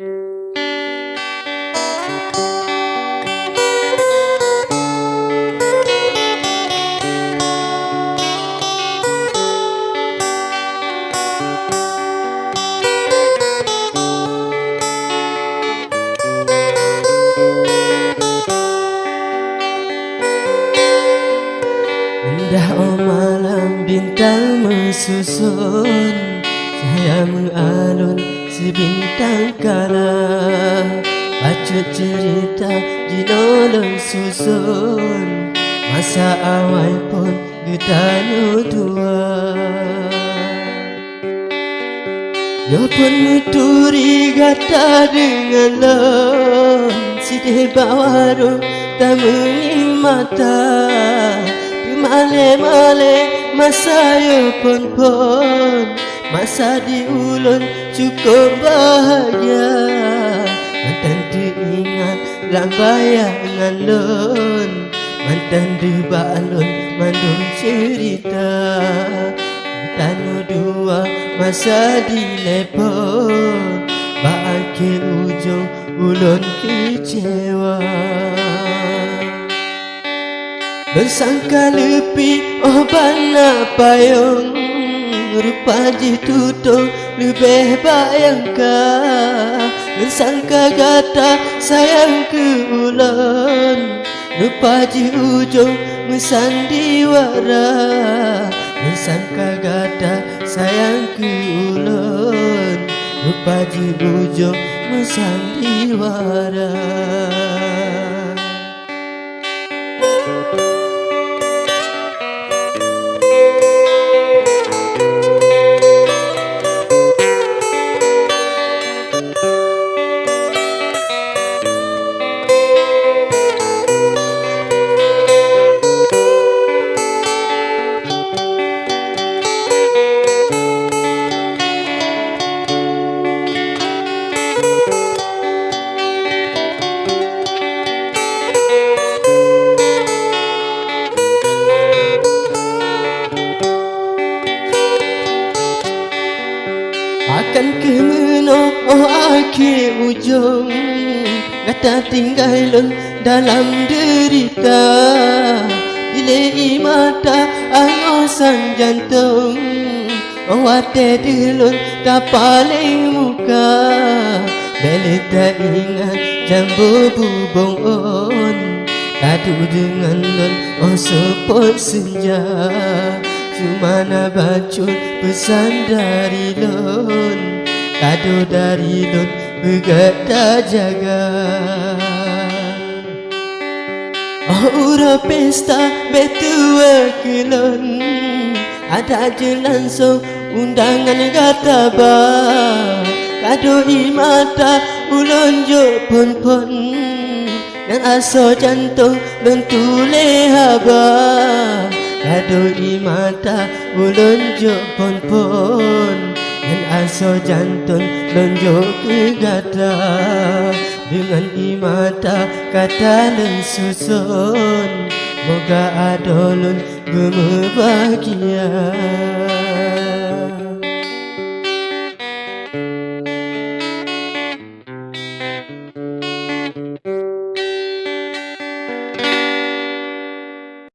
Indah malam bintang mesusun, cahaya mengalun sebintang kala. Bacut cerita di nolong susun, masa awal pun getanu dua. Yo pun nuturi gata dengan lon, sidih bawaru tak mengi mata. Male-male masa yo pon, masa di ulun cukup bahagia. Mantan teringat lambayangan lon, mantan di balon mandung cerita. Mantan dua masa di lepon, baakhir ujung ulun kecewa. Bersangka lebih bana payung, rupa ditutup lebih bayangkan. Bersangka kata sayang ke ulun, rupa di ujung mensandiwara. Bersangka kata sayang ke ulun, rupa di ujung mensandiwara. Akan ke meno akhir ujung, kata tinggalun dalam derita. Dilei mata angosan jantung, wate dilun tak paling muka. Beli tak ingat jambu bubong on, kadu dengan lon sepot senja. Cuma nak bacut pesan dari lon, kado dari lon bergata jaga. Ura pesta betua ke lon, ada je langsung undangan kata ba. Kado imata ulun jo pon, dan aso jantung lon tule haba. Kado imata ulun jo pon, dan aso jantung lon jo kegata. Dengan imata kata lon susun, moga adolun gemebahagia.